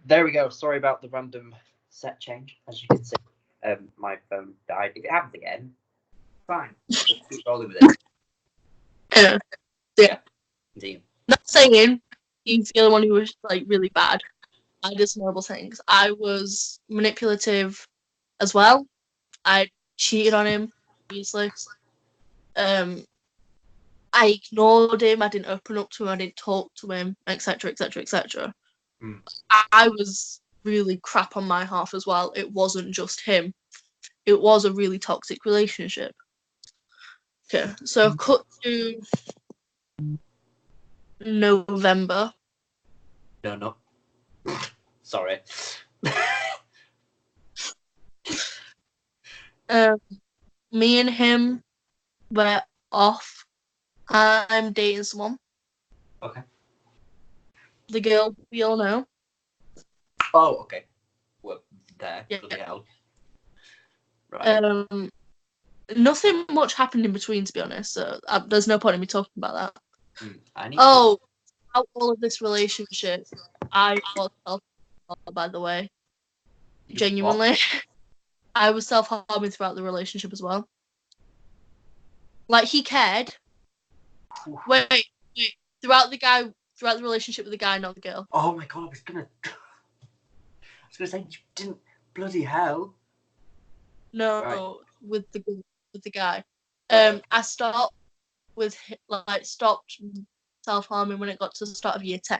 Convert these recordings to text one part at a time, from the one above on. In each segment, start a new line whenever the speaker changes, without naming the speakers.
There we go. Sorry about the random set change. As you can see, my phone died. If it happens again, fine. Just keep rolling with it.
Yeah.
Indeed.
Not saying he's the only one who was like really bad. I did some horrible things. I was manipulative as well. I cheated on him, obviously. I ignored him. I didn't open up to him. I didn't talk to him, etc., etc., etc. I was really crap on my half as well. It wasn't just him. It was a really toxic relationship. Okay, so cut to November.
No. Sorry.
Me and him were off. I'm dating someone.
Okay.
The girl we all know.
Oh, okay. Well, there.
Yeah.
Bloody hell. Right.
Nothing much happened in between, to be honest. So there's no point in me talking about that.
I need
out all of this relationship, I was self-harming, by the way. Genuinely. I was self-harming throughout the relationship as well. Like, he cared. Wait. Throughout the relationship with the guy, not the girl.
Oh my god, I was gonna say, you didn't. Bloody hell.
No,
Right.
with the guy. I stopped self-harming when it got to the start of year 10.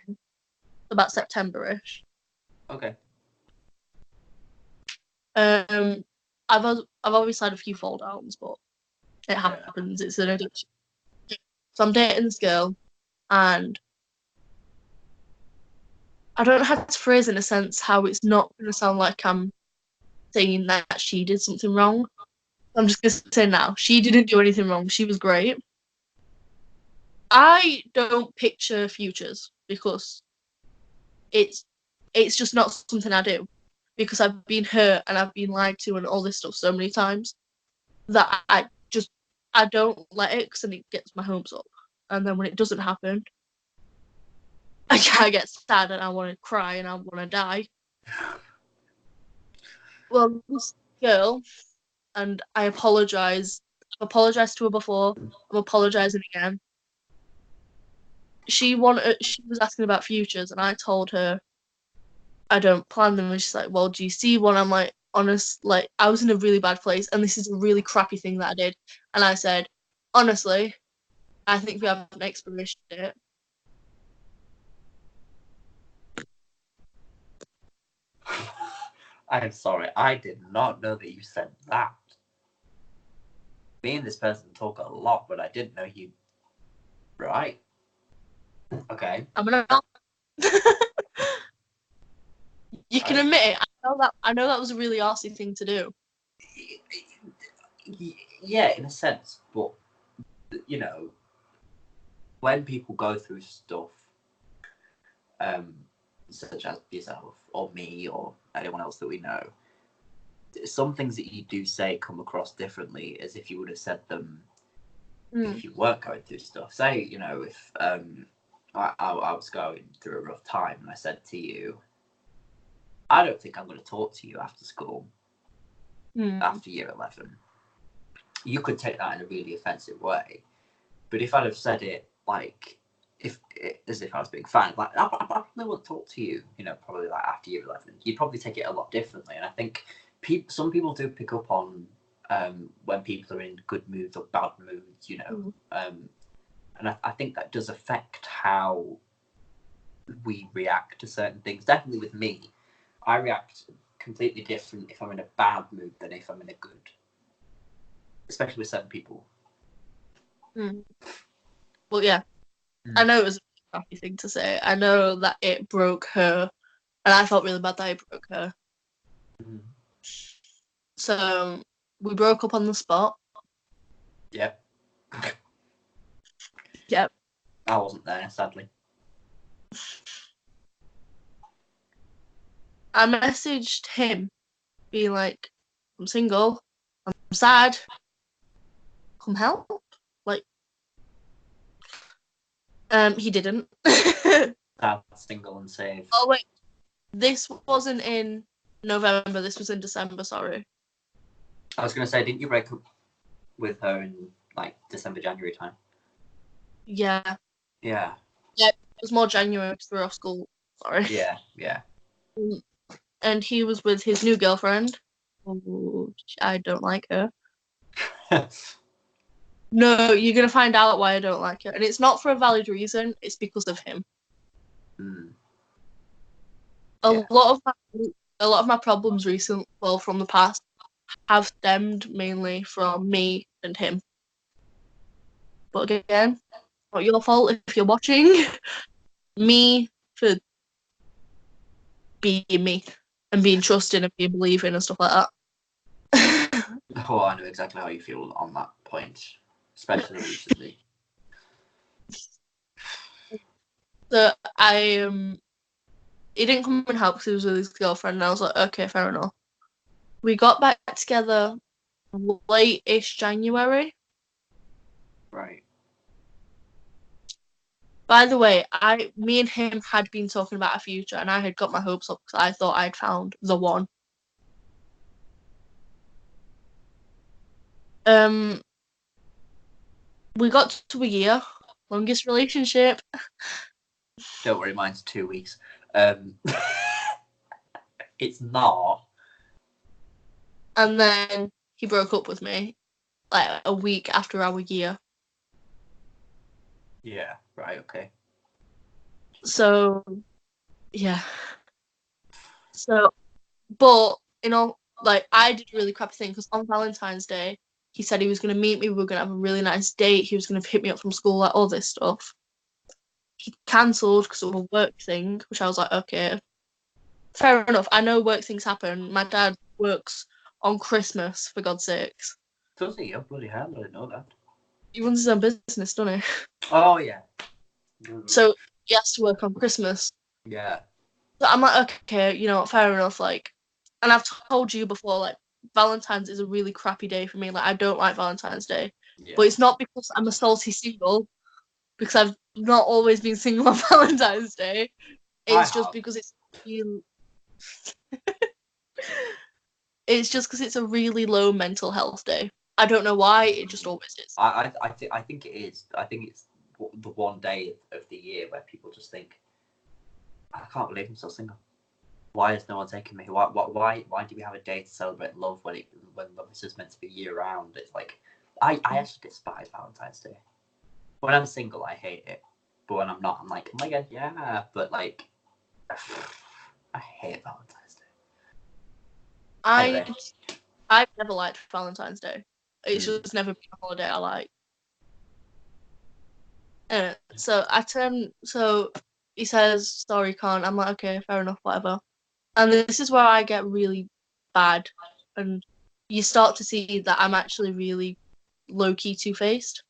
About September-ish.
Okay.
I've obviously had a few fall downs, but it happens. It's an addiction. So I'm dating this girl, and I don't know how to phrase in a sense how it's not going to sound like I'm saying that she did something wrong. I'm just going to say now, she didn't do anything wrong. She was great. I don't picture futures because it's just not something I do, because I've been hurt and I've been lied to and all this stuff so many times that I don't let it, because then it gets my hopes up, and then when it doesn't happen, I get sad and I want to cry and I want to die. Well, this girl, and I apologise. I've apologised to her before. I'm apologising again. She was asking about futures, and I told her I don't plan them. And she's like, "Well, do you see one?" I'm like, honest, like, I was in a really bad place, and this is a really crappy thing that I did. And I said, honestly, I think we have an expiration date.
I'm sorry, I did not know that you said that. Me and this person talk a lot, but I didn't know you. Right. Okay.
I'm gonna. You can admit it. I know that was a really arsey thing to do.
Yeah, in a sense, but you know, when people go through stuff, such as yourself or me or anyone else that we know, some things that you do say come across differently as if you would have said them if you weren't going through stuff. Say, you know, if I was going through a rough time and I said to you, I don't think I'm going to talk to you after school, after year 11. You could take that in a really offensive way. But if I'd have said it like, as if I was being fine, like, I probably won't talk to you, you know, probably like after year 11. You'd probably take it a lot differently. And I think some people do pick up on when people are in good moods or bad moods, you know. And I think that does affect how we react to certain things. Definitely with me, I react completely different if I'm in a bad mood than if I'm in a good, especially with certain people.
Well, yeah, I know it was a crappy thing to say. I know that it broke her, and I felt really bad that it broke her. So we broke up on the spot.
Yep.
Yep.
I wasn't there, sadly.
I messaged him, being like, I'm single, I'm sad, come help. Like, he didn't.
Sad, single, and safe.
Oh, wait. this wasn't in November. This was in December. Sorry.
I was gonna say, didn't you break up with her in like December, January time?
Yeah.
Yeah.
Yeah. It was more January because we were off school. Sorry.
Yeah. Yeah.
And he was with his new girlfriend. Ooh, I don't like her. No, you're gonna find out why I don't like her, and it's not for a valid reason. It's because of him.
Mm.
A
Yeah.
lot of my problems from the past, have stemmed mainly from me and him. But again, not your fault if you're watching. Me for being me and being trusting and being believing and stuff like that.
Oh, I know exactly how you feel on that point, especially recently.
So he didn't come and help because he was with his girlfriend, and I was like, okay, fair enough. We got back together late-ish January.
Right.
By the way, me and him had been talking about a future, and I had got my hopes up because I thought I'd found the one. We got to a year, longest relationship.
Don't worry, mine's 2 weeks. It's not.
And then he broke up with me, like a week after our year.
Yeah. Right. Okay.
So, yeah. So, but I did a really crappy thing because on Valentine's Day, he said he was going to meet me. We were going to have a really nice date. He was going to pick me up from school, like all this stuff. He cancelled because of a work thing, which I was like, okay, fair enough. I know work things happen. My dad works on Christmas, for God's sakes.
Does he? Oh, bloody hell! I didn't know that.
He runs his own business, doesn't he?
Oh yeah.
So he has to work on Christmas.
Yeah.
So I'm like, okay, fair enough. Like, and I've told you before, like, Valentine's is a really crappy day for me. Like, I don't like Valentine's Day.
Yeah.
But it's not because I'm a salty single, because I've not always been single on Valentine's Day. It's just because it's it's just because it's a really low mental health day. I don't know why, it just always is.
I think it is. I think it's the one day of the year where people just think, I can't believe I'm still single. Why is no one taking me? Why do we have a day to celebrate love when love is just meant to be year round? It's like I actually despise Valentine's Day. When I'm single, I hate it, but when I'm not, I'm like, oh my god, yeah. But like, I hate Valentine's Day. Anyway.
I've never liked Valentine's Day. It's just never been a holiday I like. So he says, sorry, can't. I'm like, okay, fair enough, whatever. And this is where I get really bad. And you start to see that I'm actually really low-key two-faced.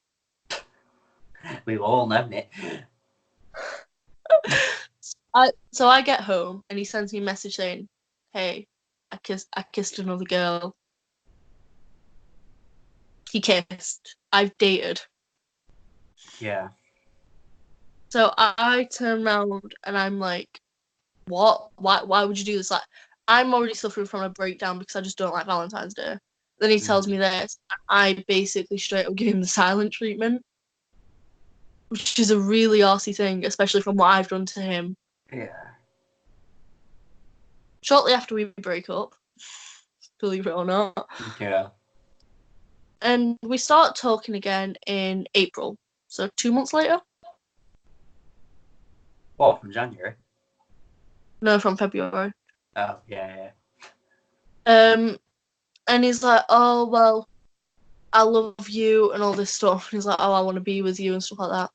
We've all known it.
So I get home and he sends me a message saying, hey, I kissed another girl. He kissed. I've dated.
Yeah.
So I turn around and I'm like, what? Why would you do this? Like, I'm already suffering from a breakdown because I just don't like Valentine's Day. Then he tells me this. I basically straight up give him the silent treatment, which is a really arsey thing, especially from what I've done to him.
Yeah.
Shortly after we break up, believe it or not.
Yeah.
And we start talking again in April. So 2 months later?
What, from January?
No, from February.
Oh, yeah.
And he's like, oh, well, I love you and all this stuff. And he's like, oh, I want to be with you and stuff like that.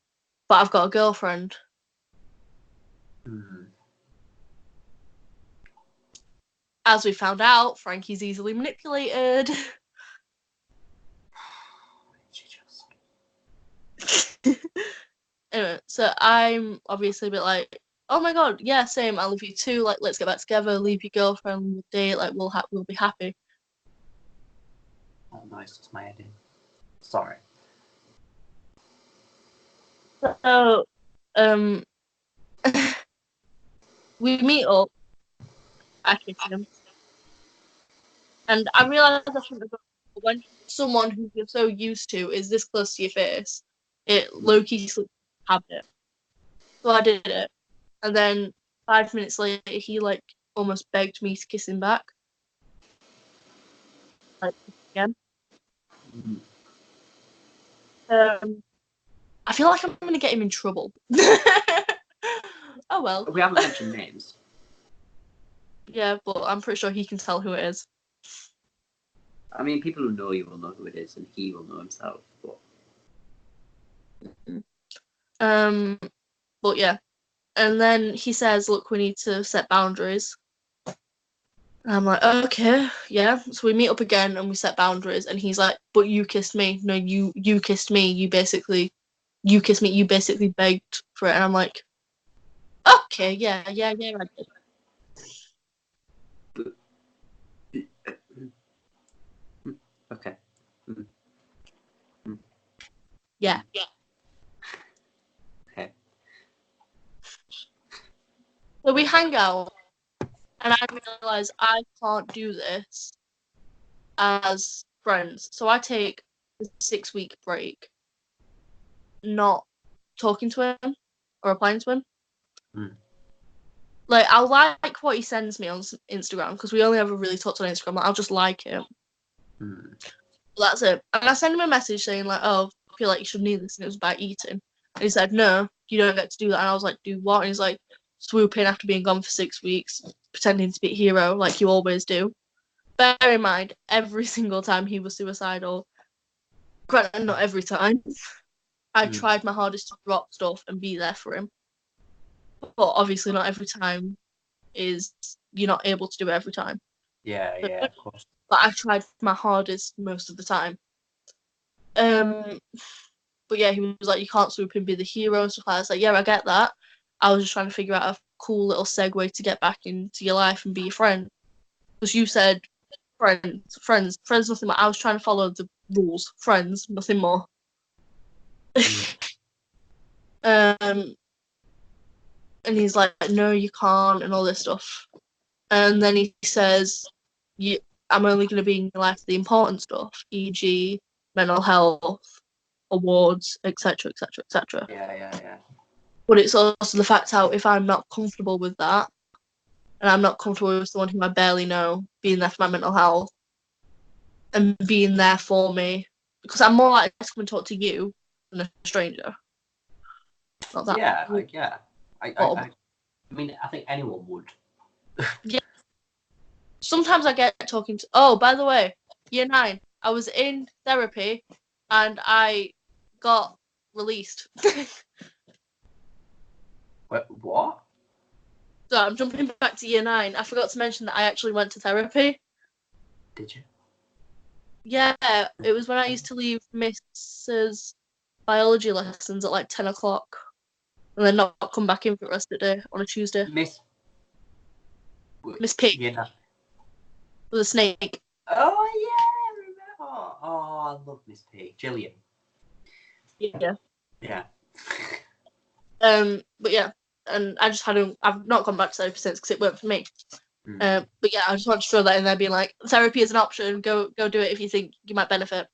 But I've got a girlfriend. As we found out, Frankie's easily manipulated. Anyway, so I'm obviously a bit like, oh my god, yeah, same, I love you too, like, let's get back together, leave your girlfriend, we'll date, like, we'll be happy.
Oh, nice, that's my idea. Sorry.
So, we meet up, I kiss him. And I realised I shouldn't have done it, but when someone who you're so used to is this close to your face, it low-key slips habit. So I did it. And then 5 minutes later, he, like, almost begged me to kiss him back. Like, again. I feel like I'm going to get him in trouble. Oh, well.
We haven't mentioned names.
Yeah, but I'm pretty sure he can tell who it is.
I mean, people who know you will know who it is, and he will know himself.
But yeah. And then he says, look, we need to set boundaries. And I'm like, okay, yeah. So we meet up again and we set boundaries. And he's like, but you kissed me. No, you kissed me. You kissed me. You basically begged for it. And I'm like, okay, yeah, I did.
Okay.
Yeah.
Okay.
So we hang out, and I realise I can't do this as friends. So I take a 6-week break, not talking to him or replying to him. Like, I'll like what he sends me on Instagram, because we only ever really talked on Instagram. Like, I'll just like him. That's it. And I sent him a message saying, like, oh, I feel like you should need this, and it was about eating. And he said, no, you don't get to do that. And I was like, do what? And he's like, swoop in after being gone for 6 weeks, pretending to be a hero like you always do. Bear in mind, every single time he was suicidal, granted not every time, I tried my hardest to drop stuff and be there for him. But obviously not every time you're not able to do it every time.
Yeah, of course.
But I tried my hardest most of the time. But yeah, he was like, you can't swoop in, be the hero and stuff like that. I was like, yeah, I get that. I was just trying to figure out a cool little segue to get back into your life and be your friend. Because you said friends, nothing more. I was trying to follow the rules. Friends, nothing more. And he's like, no, you can't, and all this stuff. And then he says, I'm only going to be in your life for the important stuff, e.g., mental health, awards, etc., etc., etc.
Yeah.
But it's also the fact out if I'm not comfortable with that, and I'm not comfortable with someone who I barely know being there for my mental health and being there for me, because I'm more likely to come and talk to you than a stranger. Not that.
Yeah. I mean, I think anyone would.
Yeah. Sometimes I get talking to. Oh, by the way, year 9, I was in therapy, and I got released.
What?
So I'm jumping back to year 9. I forgot to mention that I actually went to therapy.
Did you?
Yeah, it was when I used to leave Mrs. biology lessons at like 10 o'clock and then not come back in for the rest of the day on a Tuesday.
Miss
Pig.
Yeah.
With a snake.
Oh, yeah, I remember. Oh, I love Miss Pig. Gillian.
Yeah.
Yeah.
But yeah, and I just I've not gone back to therapy since because it worked for me. But yeah, I just want to throw that in there, being like, therapy is an option. Go do it if you think you might benefit.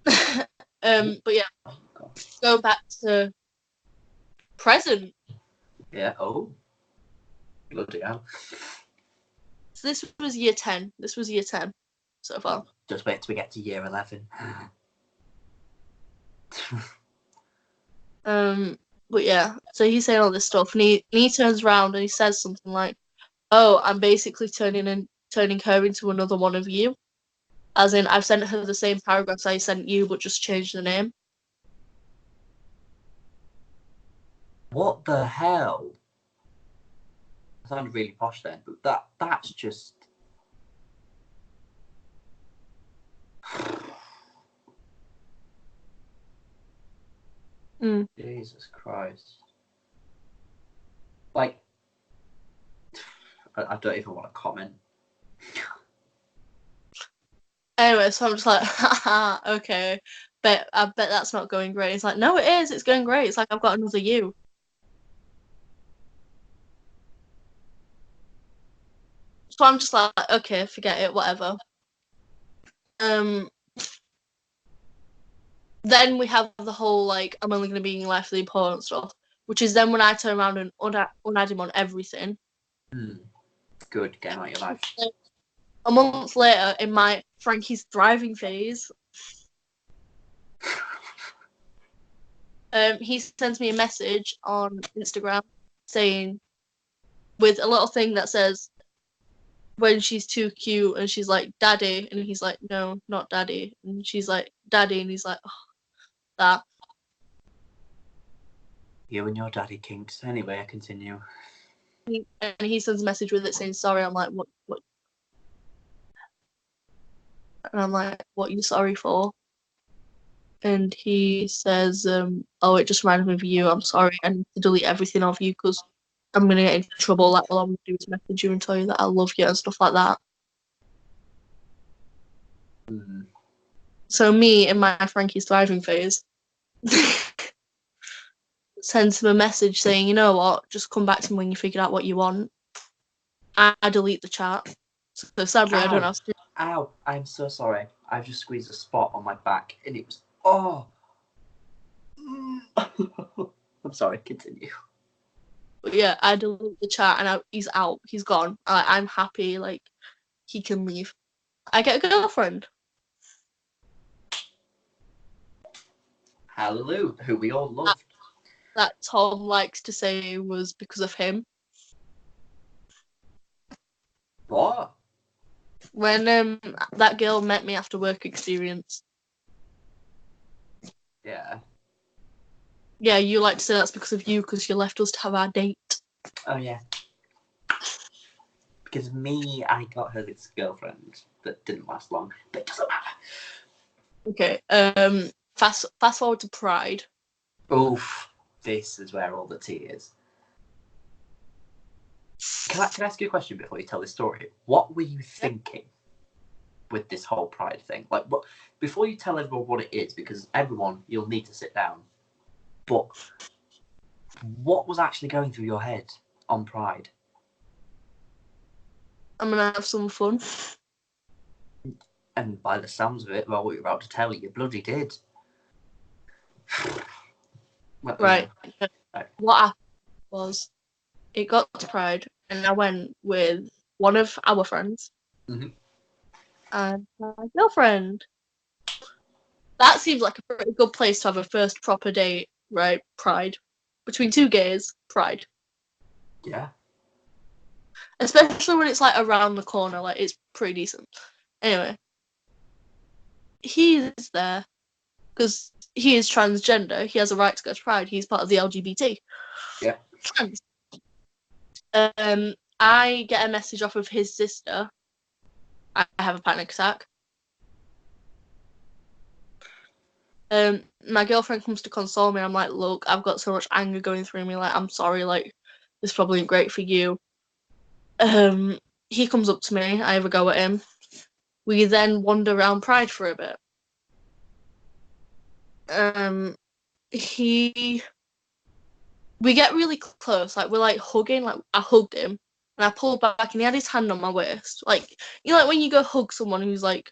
But yeah, go back to present.
Yeah. Oh. Bloody hell.
So this was year 10. This was year 10 so far.
Just wait till we get to year 11.
But yeah, so he's saying all this stuff, and he turns around and he says something like, "Oh, I'm basically turning her into another one of you." As in, I've sent her the same paragraphs I sent you, but just changed the name.
What the hell? I sounded really posh then, but that's just. Jesus Christ. Like, I don't even want to comment.
Anyway, so I'm just like, haha, okay. But I bet that's not going great. It's like, no, it is. It's going great. It's like I've got another you. So I'm just like, okay, forget it, whatever. Then we have the whole, like, I'm only going to be in your life for the important stuff, which is then when I turn around and unadd him on everything.
Good, get him out of your life.
A month later, in my Frankie's thriving phase, he sends me a message on Instagram saying, with a little thing that says, when she's too cute, and she's like, Daddy, and he's like, no, not Daddy, and she's like, Daddy, and he's like, oh, that.
You and your daddy kinks. Anyway, I continue.
And he sends a message with it saying, sorry. I'm like, what? And I'm like, what are you sorry for? And he says, oh, it just reminded me of you. I'm sorry. I need to delete everything of you because I'm going to get in trouble. Like, all I'm going to do is message you and tell you that I love you and stuff like that. So me, in my Frankie's thriving phase, sends him a message saying, you know what, just come back to me when you figured out what you want. I delete the chat. So sadly, I don't have to.
Ow, I'm so sorry. I've just squeezed a spot on my back and it was, oh. I'm sorry, continue.
But yeah, I delete the chat and he's out. He's gone. I'm happy, like, he can leave. I get a girlfriend.
Hallelujah, who we all love.
That Tom likes to say was because of him.
What?
When that girl met me after work experience.
Yeah.
Yeah, you like to say that's because of you, because you left us to have our date.
Oh, yeah. Because I got her this girlfriend that didn't last long, but it doesn't matter.
Okay, fast forward to Pride.
Oof, this is where all the tea is. Can I ask you a question before you tell this story? What were you thinking with this whole Pride thing? Like, what, before you tell everyone what it is, because everyone, you'll need to sit down. But what was actually going through your head on Pride?
I'm gonna have some fun.
And by the sounds of it, well, what you're about to tell, you bloody did.
Right. What happened was, it got to Pride, and I went with one of our friends and my girlfriend. That seems like a pretty good place to have a first proper date, right? Pride. Between two gays, Pride.
Yeah.
Especially when it's like around the corner, like it's pretty decent. Anyway, he's there because he is transgender. He has a right to go to Pride. He's part of the LGBT.
Yeah.
Trans. I get a message off of his sister. I have a panic attack. My girlfriend comes to console me. I'm like, look, I've got so much anger going through me. Like, I'm sorry. Like, this probably ain't great for you. He comes up to me. I have a go at him. We then wander around Pride for a bit. We get really close. Like, we're like hugging. Like, I hugged him, and I pulled back, and he had his hand on my waist. Like, you know, like when you go hug someone who's like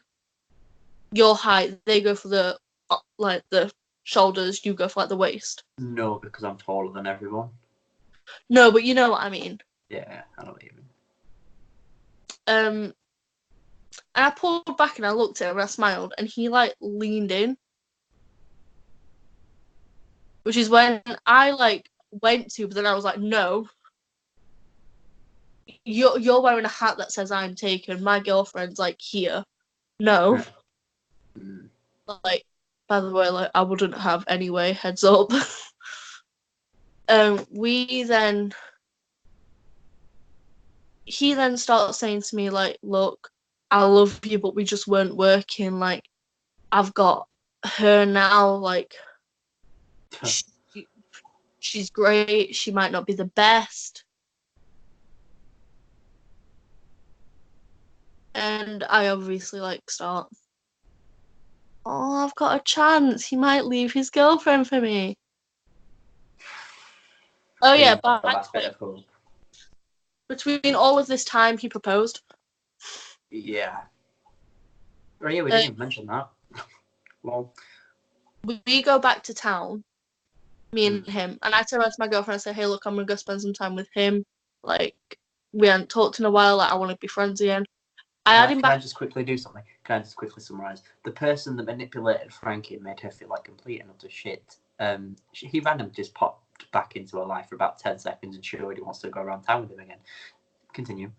your height, they go for the shoulders, you go for like the waist.
No, because I'm taller than everyone.
No, but you know what I mean.
Yeah, I know what you mean.
And I pulled back and I looked at him and I smiled, and he like leaned in, which is when I like went to, but then I was like, no, you're wearing a hat that says I'm taken. My girlfriend's like here. No. Like, by the way, like I wouldn't have anyway. Heads up. He then starts saying to me like, look, I love you, but we just weren't working. Like, I've got her now. Like, she's great. She might not be the best. And I obviously like start, oh, I've got a chance. He might leave his girlfriend for me. Oh yeah, but
the last bit of hope.
Between all of this time, he proposed.
Yeah. Oh yeah, we didn't even mention that. Well,
we go back to town, me and him, and I turn around to my girlfriend and say, "Hey, look, I'm gonna go spend some time with him. Like, we hadn't talked in a while. Like, I want to be friends again." I had him back.
Can I just quickly do something? Can I just quickly summarise? The person that manipulated Frankie and made her feel like complete and utter shit, he randomly just popped back into her life for about 10 seconds and she already wants to go around town with him again. Continue.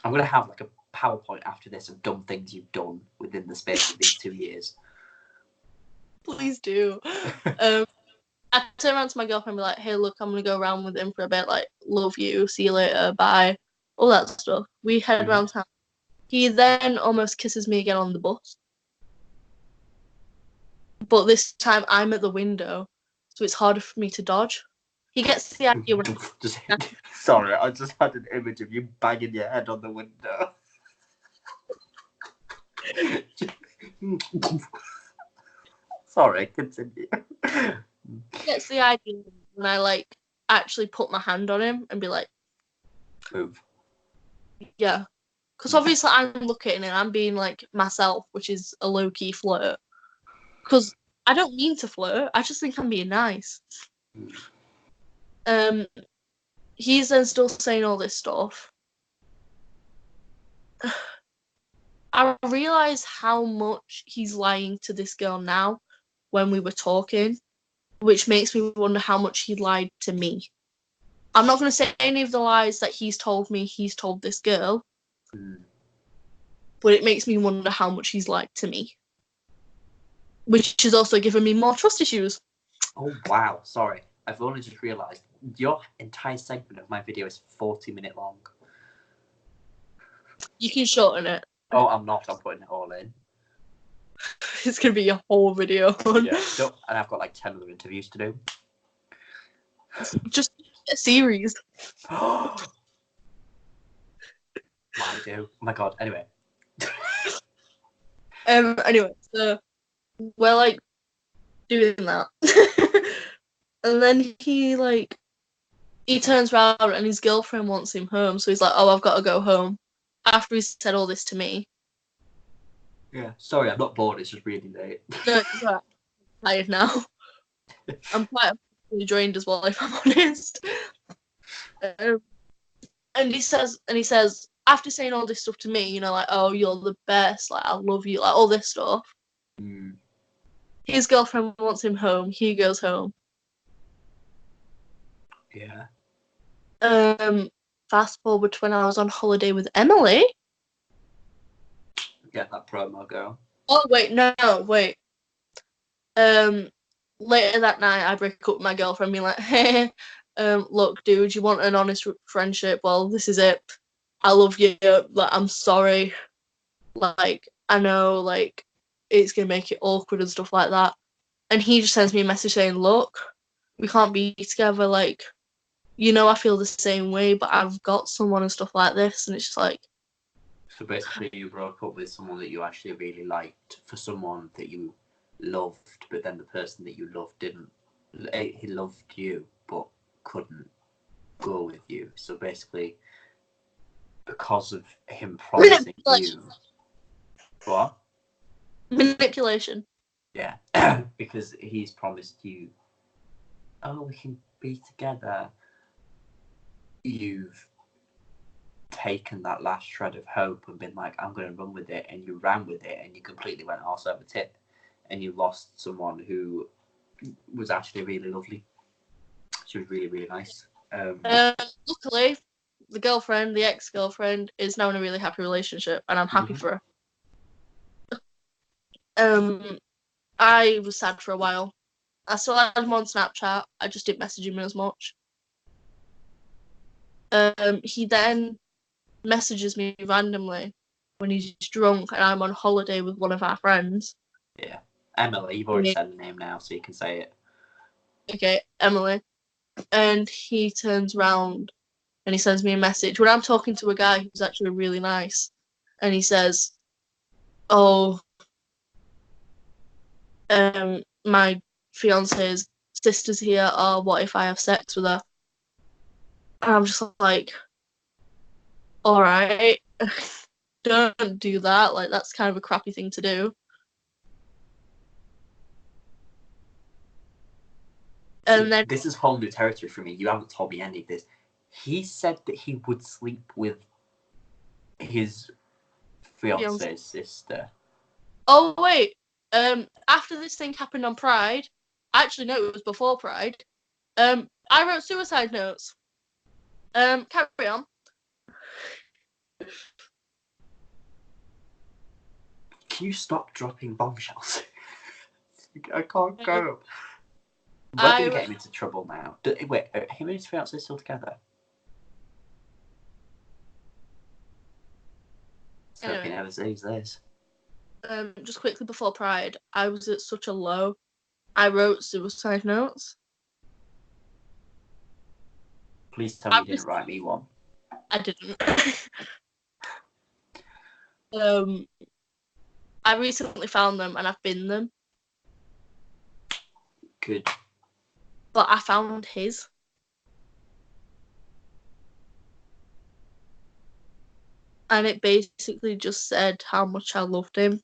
I'm going to have like a PowerPoint after this of dumb things you've done within the space of these 2 years.
Please do. I turn around to my girlfriend and be like, "Hey, look, I'm going to go around with him for a bit. Like, love you. See you later. Bye." All that stuff. We head around town. He then almost kisses me again on the bus. But this time I'm at the window, so it's harder for me to dodge. He gets the idea when
Sorry, I just had an image of you banging your head on the window. Sorry, continue.
He gets the idea when I like actually put my hand on him and be like,
move.
Yeah. Because obviously I'm looking and I'm being like myself, which is a low-key flirt. Because I don't mean to flirt, I just think I'm being nice. He's then still saying all this stuff. I realise how much he's lying to this girl now when we were talking, which makes me wonder how much he lied to me. I'm not going to say any of the lies that he's told me he's told this girl, but it makes me wonder how much he's lied to me. Which has also given me more trust issues.
Oh, wow. Sorry. I've only just realised your entire segment of my video is 40-minute long.
You can shorten it.
Oh, I'm not. I'm putting it all in.
It's going to be a whole video.
Yeah. And I've got like 10 other interviews to do.
Just a series.
Why do? Oh my god. Anyway.
Anyway, so we're like doing that. And then he turns around and his girlfriend wants him home, so he's like, "Oh, I've got to go home." After he's said all this to me.
Yeah, sorry, I'm not bored, it's just really late.
No, it's alright. I'm tired now. I'm quite drained as well, if I'm honest. And he says, after saying all this stuff to me, you know, like, "Oh, you're the best, like, I love you," like, all this stuff. His girlfriend wants him home, he goes home.
Yeah.
Fast forward to when I was on holiday with Emily.
Get that promo, girl.
Oh, wait, no, wait. Later that night, I break up with my girlfriend, being like, "Hey, look, dude, you want an honest friendship? Well, this is it. I love you. Like, I'm sorry. Like, I know, like, it's gonna make it awkward and stuff like that." And he just sends me a message saying, "Look, we can't be together. Like, you know, I feel the same way, but I've got someone and stuff like this." And it's just like.
So basically, you broke up with someone that you actually really liked for someone that you loved, but then the person that you loved didn't. He loved you, but couldn't go with you. So basically, because of him promising you. What?
Manipulation.
Yeah, because he's promised you, "Oh, we can be together." You've taken that last shred of hope and been like, "I'm going to run with it," and you ran with it and you completely went arse over tit and you lost someone who was actually really lovely. She was really, really nice.
Luckily, the ex-girlfriend, is now in a really happy relationship, and I'm happy for her. I was sad for a while. I still had him on Snapchat. I just didn't message him as much. He then messages me randomly when he's drunk and I'm on holiday with one of our friends.
Yeah. Emily, you've already said the name now, so you can say it.
Okay, Emily. And he turns round and he sends me a message when I'm talking to a guy who's actually really nice. And he says, "Oh, my fiance's sister's here, or what if I have sex with her?" And I'm just like, all right, don't do that. Like, that's kind of a crappy thing to do. And then
this is whole new territory for me. You haven't told me any of this. He said that he would sleep with his fiance's sister.
Oh wait, after this thing happened on Pride, actually no, it was before Pride. I wrote suicide notes. Carry on.
Can you stop dropping bombshells? I can't go. We're going to get him into trouble now. Wait, are him and his fiancée still together? So he never sees this.
Just quickly before Pride, I was at such a low. I wrote suicide notes.
Please tell me you didn't write me one.
I didn't. I recently found them and I've binned them.
Good.
But I found his. And it basically just said how much I loved him.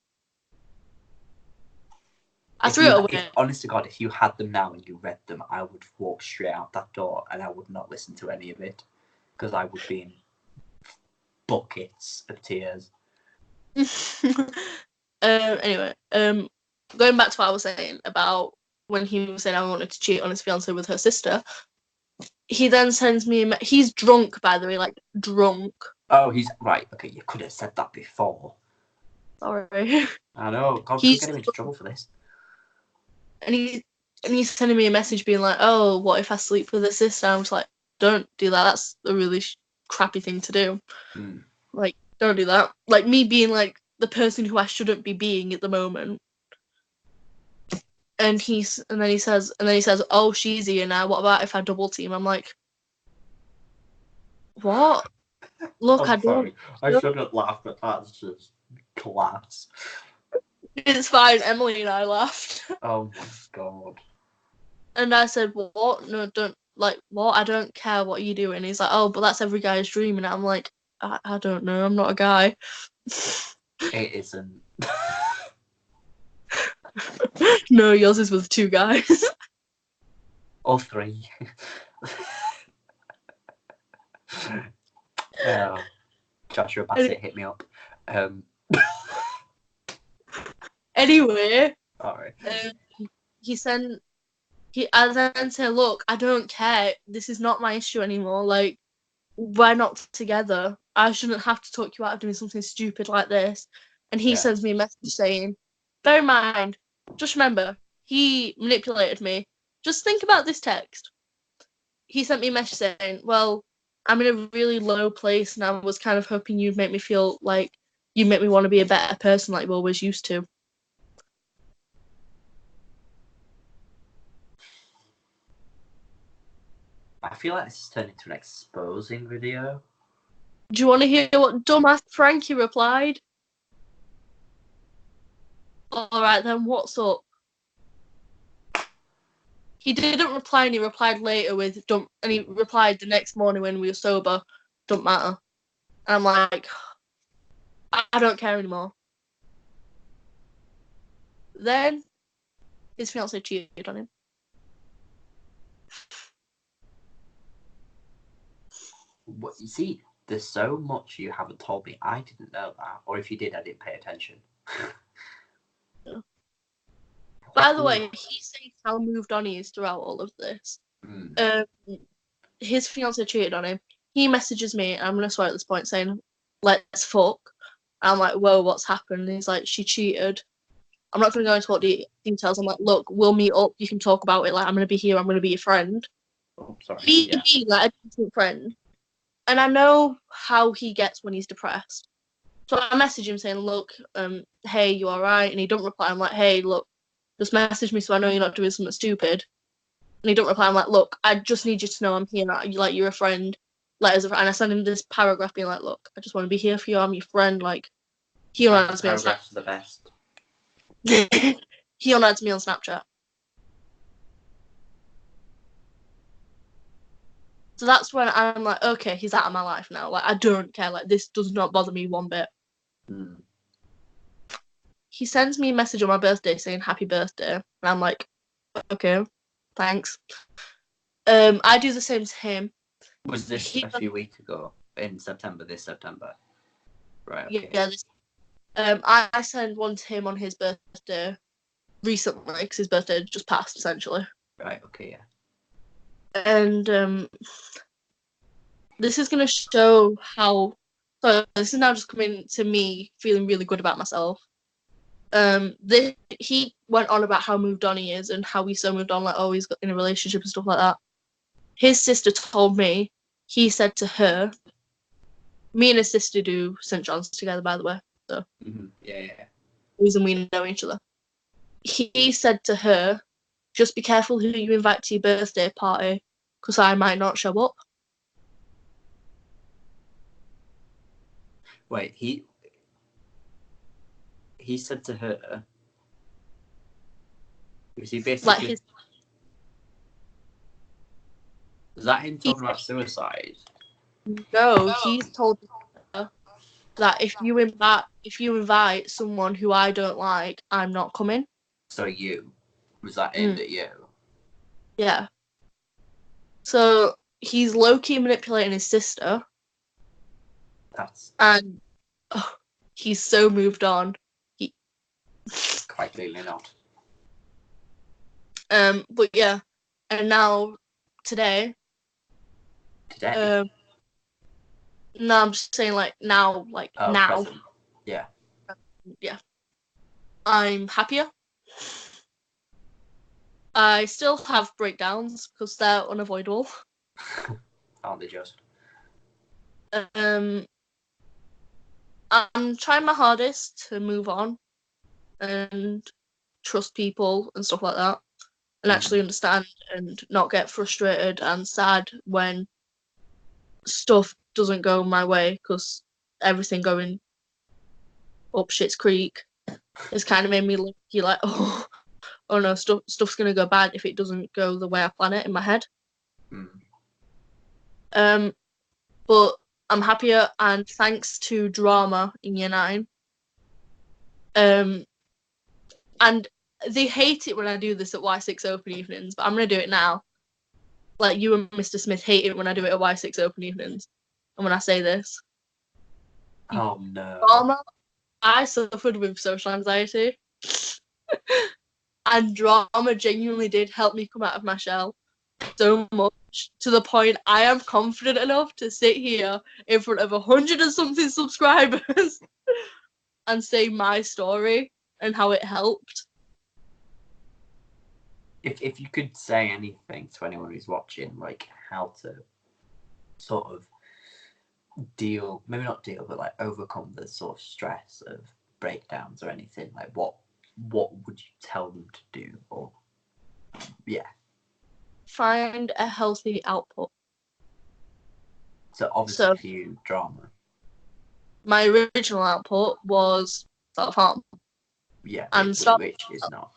I threw it away.
Honest to God, if you had them now and you read them, I would walk straight out that door and I would not listen to any of it. Because I would be in buckets of tears.
Anyway, going back to what I was saying about when he was saying I wanted to cheat on his fiancée with her sister, he then sends me he's drunk, by the way, like drunk.
Oh, he's right. Okay, you could have said that before.
Sorry.
I know. God, could get him into trouble for this.
And he's sending me a message being like, "Oh, what if I sleep with her sister?" I was like, "Don't do that. That's a really crappy thing to do. Like, don't do that." Like me being like the person who I shouldn't be being at the moment. And then he says, "Oh, she's here now. What about if I double team?" I'm like, "What? Look, I don't."
I shouldn't laugh, but that's just class.
It's fine. Emily and I laughed.
Oh my God.
And I said, "What? No, don't. Like, what? I don't care what you do." And he's like, "Oh, but that's every guy's dream." And I'm like, I don't know. I'm not a guy.
It isn't.
No, yours is with 2 guys.
Or 3. Joshua Bassett hit me up.
Anyway.
Alright.
I then said, "Look, I don't care. This is not my issue anymore. Like, we're not together. I shouldn't have to talk you out of doing something stupid like this." And he sends me a message saying, "Bear in mind, just remember, he manipulated me. Just think about this text." He sent me a message saying, "Well, I'm in a really low place and I was kind of hoping you'd make me feel like you make me want to be a better person like you always used to."
I feel like this has turned into an exposing video.
Do you want to hear what dumbass Frankie replied? Alright then, what's up? He didn't reply and he replied later with don't, and he replied the next morning when we were sober, "Don't matter." And I'm like, I don't care anymore. Then his fiancée cheated on him.
What, you see, there's so much you haven't told me. I didn't know that. Or if you did, I didn't pay attention.
Yeah. By the way, he says how moved on he is throughout all of this. His fiancée cheated on him. He messages me, and I'm going to swear at this point, saying, "Let's fuck." And I'm like, "Whoa, what's happened?" And he's like, "She cheated." I'm not going to go into what details. I'm like, "Look, we'll meet up. You can talk about it. Like, I'm going to be here. I'm going to be your friend."
Oh, sorry.
Be like a decent friend. And I know how he gets when he's depressed. So I message him saying, "Look, hey, you alright?" And he don't reply. I'm like, "Hey, look, just message me so I know you're not doing something stupid." And he don't reply. I'm like, "Look, I just need you to know I'm here. Like, you're a friend. Like, as a friend." And I send him this paragraph being like, "Look, I just want to be here for you. I'm your friend." Like, he unadds me on Snapchat.
The best.
He unadds me on Snapchat. So that's when I'm like, okay, he's out of my life now. Like, I don't care. Like, this does not bother me one bit. He sends me a message on my birthday saying happy birthday. And I'm like, okay, thanks. I do the same to him.
Was this a few weeks ago in September? This September, right? Okay.
Yeah. I sent one to him on his birthday recently because his birthday just passed essentially.
Right. Okay. Yeah.
And this is gonna show how. So this is now just coming to me feeling really good about myself. He went on about how moved on he is and how he's so moved on, like, oh, he's got in a relationship and stuff like that. His sister told me, he said to her, me and his sister do St. John's together, by the way. So
yeah.
The reason we know each other. He said to her, just be careful who you invite to your birthday party, because I might not show up.
Wait, he said to her, was he basically... Is that him talking about suicide?
No, he's told her that if you invite someone who I don't like, I'm not coming.
So was that aimed at you?
Yeah. So he's low-key manipulating his sister. And he's so moved on.
Quite clearly not.
But yeah, and now today. No, I'm just saying now.
Present. Yeah.
Yeah. I'm happier. I still have breakdowns because they're unavoidable.
Aren't they just?
I'm trying my hardest to move on and trust people and stuff like that, and actually understand and not get frustrated and sad when stuff doesn't go my way, because everything going up shit's creek has kind of made me look like, oh no, stuff's gonna go bad if it doesn't go the way I plan it in my head. But I'm happier, and thanks to drama in year 9. And they hate it when I do this at Y6 open evenings, but I'm gonna do it now. Like, you and Mr. Smith hate it when I do it at Y6 open evenings, and when I say this.
Oh no.
Drama, I suffered with social anxiety. And drama genuinely did help me come out of my shell so much, to the point I am confident enough to sit here in front of 100 and something subscribers and say my story and how it helped.
If you could say anything to anyone who's watching, like how to sort of maybe not deal, but like overcome the sort of stress of breakdowns or anything, like what would you tell them to do? Or
find a healthy output.
So obviously for you, drama.
My original output was self-harm.
Yeah,
and
which is not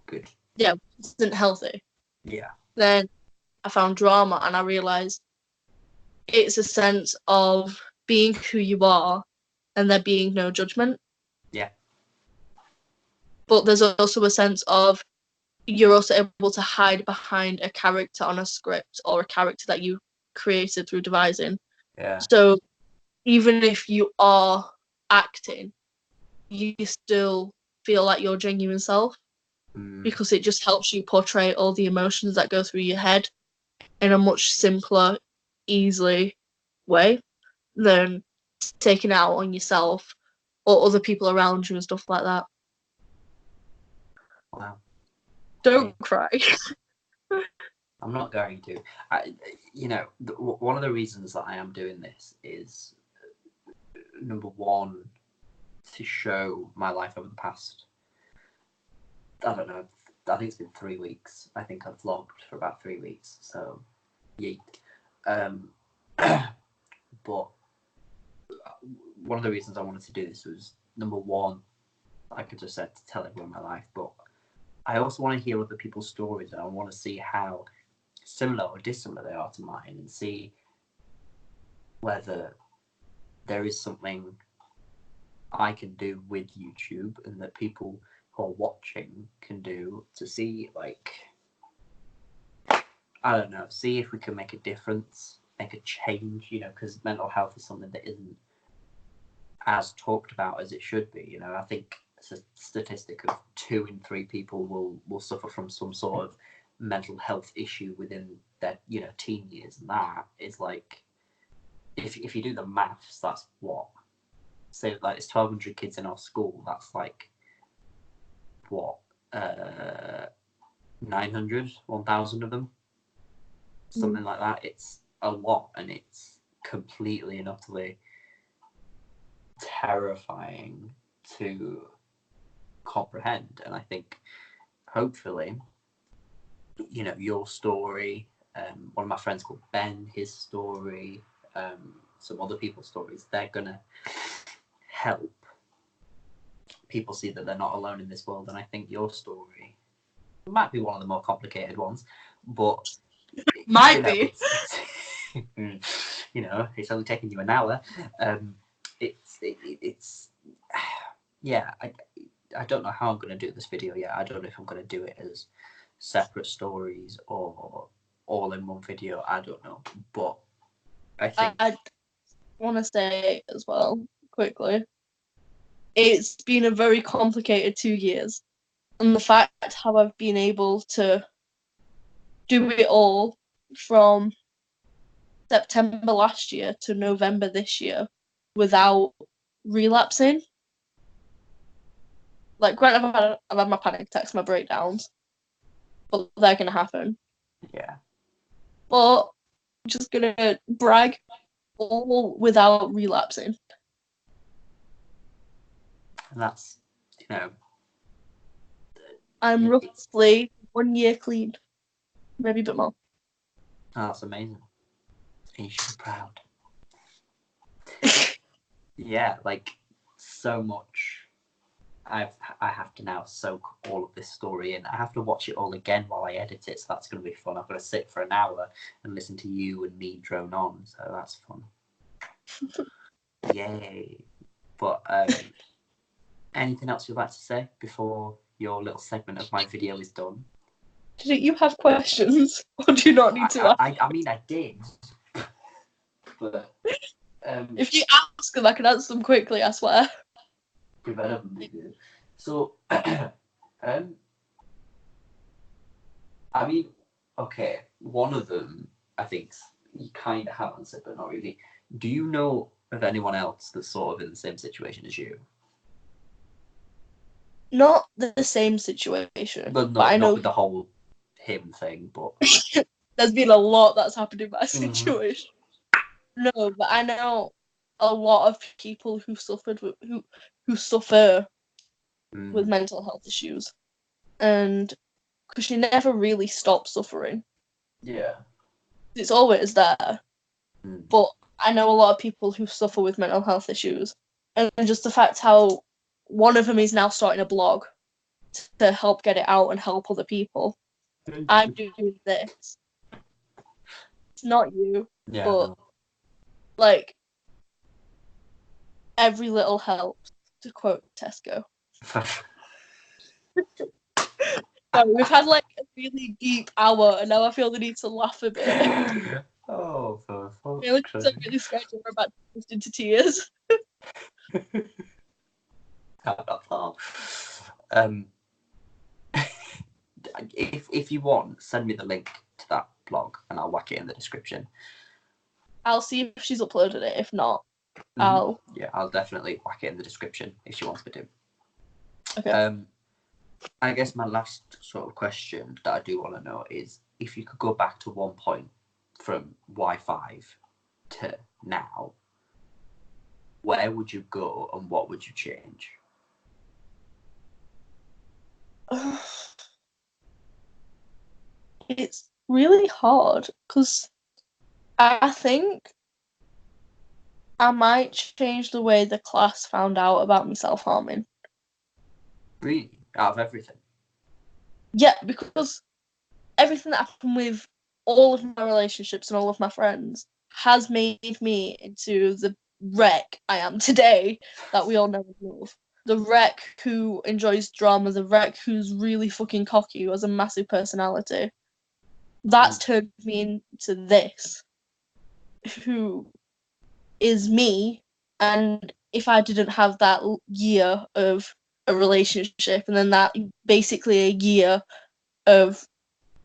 good.
Yeah, it isn't healthy.
Yeah.
Then I found drama, and I realised it's a sense of being who you are and there being no judgment.
Yeah.
But there's also a sense of you're also able to hide behind a character on a script or a character that you created through devising.
Yeah.
So even if you are acting, you still feel like your genuine self, because it just helps you portray all the emotions that go through your head in a much simpler, easily way than taking it out on yourself or other people around you and stuff like that.
Wow.
Don't cry.
I'm not going to. One of the reasons that I am doing this is, number one, to show my life over the past, I don't know, I think it's been 3 weeks. I think I've vlogged for about 3 weeks, so yeet. But one of the reasons I wanted to do this was, number one, like I just said, to tell everyone my life, but I also want to hear other people's stories, and I want to see how similar or dissimilar they are to mine, and see whether there is something I can do with YouTube and that people who are watching can do to see, like, I don't know, see if we can make a difference, make a change, you know, because mental health is something that isn't as talked about as it should be. You know, I think it's a statistic of 2 in 3 people will suffer from some sort of mental health issue within their, you know, teen years, and that is like, if you do the maths, that's what, say, like, it's 1,200 kids in our school, that's like what, 900, 1,000 of them, something like that. It's a lot, and it's completely and utterly terrifying to comprehend. And I think hopefully, you know, your story, one of my friends called Ben, his story, some other people's stories, they're gonna help people see that they're not alone in this world. And I think your story might be one of the more complicated ones, but
might be.
You know, it's only taking you an hour. It's yeah. I don't know how I'm going to do this video yet. I don't know if I'm going to do it as separate stories or all in one video. I don't know, but I think
I want to say as well quickly, it's been a very complicated 2 years, and the fact how I've been able to do it all from September last year to November this year without relapsing. Like, granted, I've had my panic attacks, my breakdowns, but they're gonna happen.
Yeah.
But I'm just gonna brag, all without relapsing.
And that's, you know,
I'm roughly 1 year clean, maybe a bit more.
That's amazing. And you should be proud. Yeah, like, so much. I have to now soak all of this story in. I have to watch it all again while I edit it, so that's going to be fun. I've got to sit for an hour and listen to you and me drone on, so that's fun. Yay! But anything else you'd like to say before your little segment of my video is done?
Did you have questions, or do you not need to ask?
I mean, I did. But
if you ask them, I can answer them quickly, I swear.
So, I mean, okay, one of them, I think you kind of have answered, but not really. Do you know of anyone else that's sort of in the same situation as you?
Not the same situation,
But
I know
not with the whole him thing, but
there's been a lot that's happened in my situation. No, but I know a lot of people who suffered with who suffer with mental health issues, and because you never really stop suffering.
Yeah,
it's always there. But I know a lot of people who suffer with mental health issues, and just the fact how one of them is now starting a blog to help get it out and help other people. I'm doing this. It's not you, but like, every little helps, to quote Tesco. So we've had like a really deep hour, and now I feel the need to laugh a bit.
Oh, for fuck's
I feel like I'm really scared we're about to burst into tears.
If you want, send me the link to that blog and I'll whack it in the description.
I'll see if she's uploaded it. If not, I'll
definitely whack it in the description if she wants me to.
Okay.
I guess my last sort of question that I do want to know is, if you could go back to one point from Y5 to now, where would you go and what would you change?
It's really hard because I think I might change the way the class found out about me self-harming.
Really? Out of everything?
Yeah, because everything that happened with all of my relationships and all of my friends has made me into the wreck I am today that we all know and love. The wreck who enjoys drama, the wreck who's really fucking cocky, who has a massive personality. That's turned me into this, who is me. And if I didn't have that year of a relationship, and then that basically a year of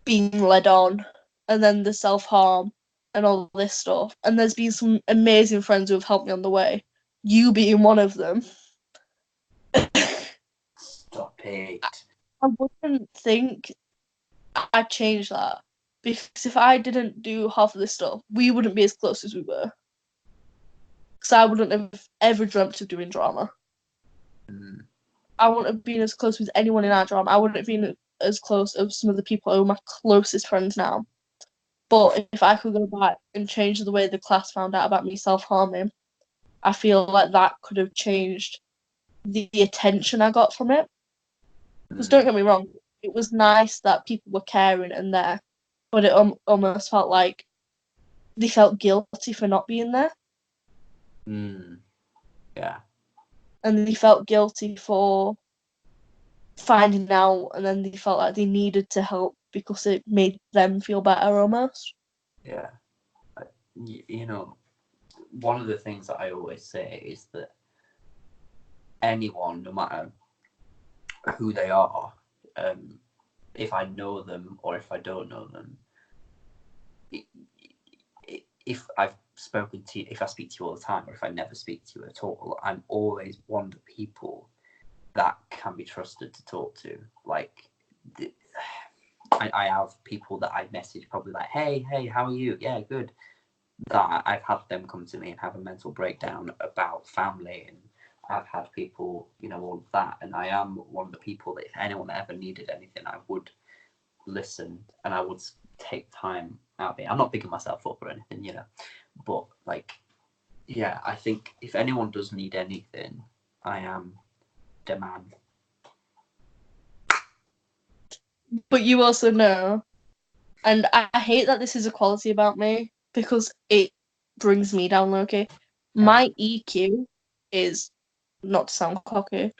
being led on, and then the self-harm and all this stuff, and there's been some amazing friends who have helped me on the way, you being one of them.
Stop it.
I wouldn't think I'd change that, because if I didn't do half of this stuff, we wouldn't be as close as we were. Because I wouldn't have ever dreamt of doing drama. I wouldn't have been as close with anyone in our drama. I wouldn't have been as close as some of the people who are my closest friends now. But if I could go back and change the way the class found out about me self-harming, I feel like that could have changed the attention I got from it. Because don't get me wrong, it was nice that people were caring and there, but it almost felt like they felt guilty for not being there.
Yeah.
And they felt guilty for finding out, and then they felt like they needed to help because it made them feel better almost.
Yeah. You know, one of the things that I always say is that anyone, no matter who they are, if I know them or if I don't know them, if I've spoken to you, if I speak to you all the time, or if I never speak to you at all, I'm always one of the people that can be trusted to talk to. Like, I have people that I message probably like, hey, how are you? Yeah, good. That I've had them come to me and have a mental breakdown about family, and I've had people, all of that. And I am one of the people that if anyone ever needed anything, I would listen and I would take time out of it. I'm not picking myself up or anything, but like, yeah, I think if anyone does need anything, I am the man.
But you also know, and I hate that this is a quality about me because it brings me down, low-key. My EQ is, not to sound cocky,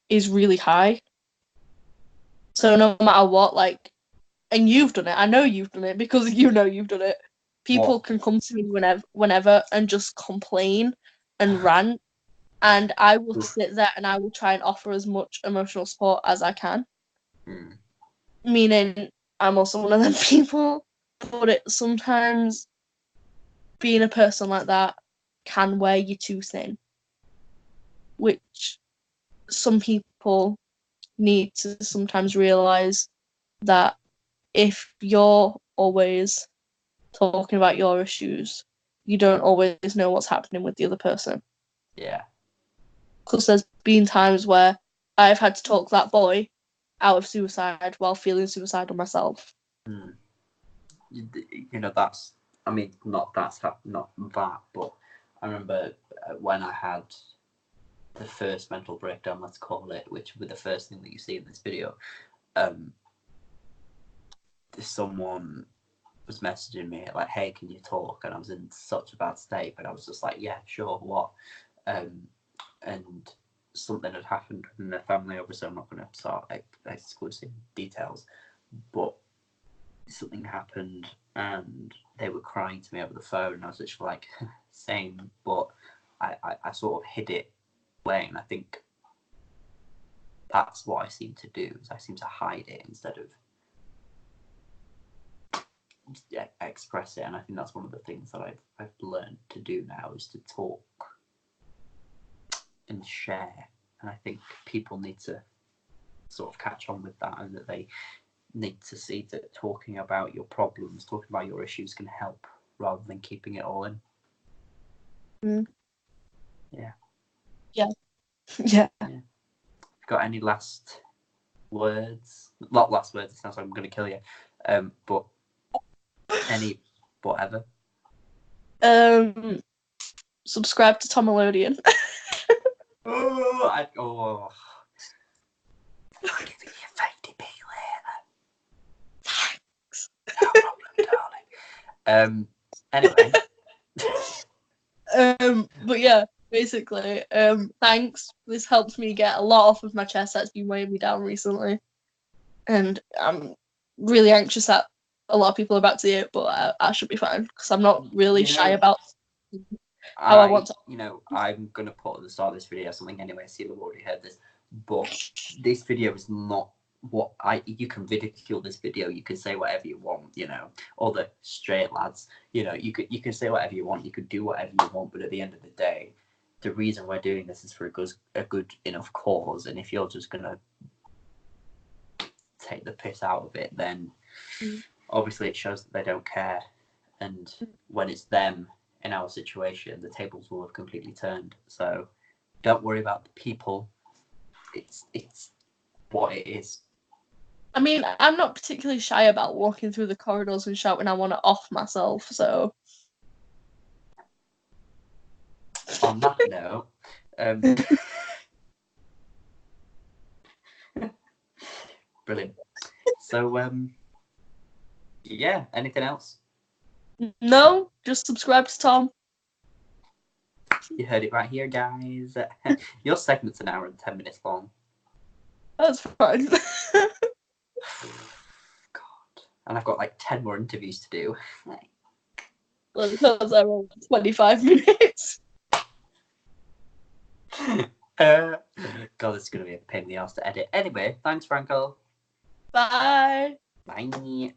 is really high. So no matter what, like, and you've done it, I know you've done it because you know you've done it. People can come to me whenever and just complain and rant, and I will sit there and I will try and offer as much emotional support as I can. Meaning, I'm also one of them people, but it sometimes being a person like that can wear you too thin, which some people need to sometimes realize that if you're always talking about your issues, you don't always know what's happening with the other person.
Yeah.
Because there's been times where I've had to talk that boy out of suicide while feeling suicidal myself.
That's, I mean, not that, but I remember when I had the first mental breakdown, let's call it, which was the first thing that you see in this video. Someone was messaging me like, hey, can you talk? And I was in such a bad state, but I was just like, yeah, sure, what? And something had happened in their family. Obviously, I'm not going to start exclusive details, but something happened and they were crying to me over the phone, and I was literally like, same, but I sort of hid it away, and I think that's what I seem to do, is I seem to hide it instead of express it. And I think that's one of the things that I've learned to do now, is to talk and share. And I think people need to sort of catch on with that, and that they need to see that talking about your problems, talking about your issues can help, rather than keeping it all in. Yeah. Got any last words? Not last words, it sounds like I'm going to kill you. But any whatever.
Subscribe to Tom Melodian.
I'll give you 50p later.
Thanks.
No problem, darling. Anyway.
But yeah, basically, thanks. This helped me get a lot off of my chest that's been weighing me down recently. And I'm really anxious that a lot of people are about to hear it, but I should be fine because I'm not really shy about how I want to.
I'm going to put at the start of this video something anyway, so you've already heard this. But this video is not what you can ridicule this video, you can say whatever you want, all the straight lads, you can say whatever you want, you could do whatever you want, but at the end of the day, the reason we're doing this is for a good enough cause, and if you're just gonna take the piss out of it, then obviously it shows that they don't care, and when it's them in our situation, the tables will have completely turned. So don't worry about the people. It's what it is.
I mean, I'm not particularly shy about walking through the corridors and shouting I want to off myself, so.
On that note, brilliant. So, yeah, anything else?
No, just subscribe to Tom.
You heard it right here, guys. Your segment's an hour and 10 minutes long.
That's fine.
God. And I've got like 10 more interviews to do.
Well, because I'm on 25 minutes.
God, this is going to be a pain in the ass to edit. Anyway, thanks, Franco.
Bye.
Bye.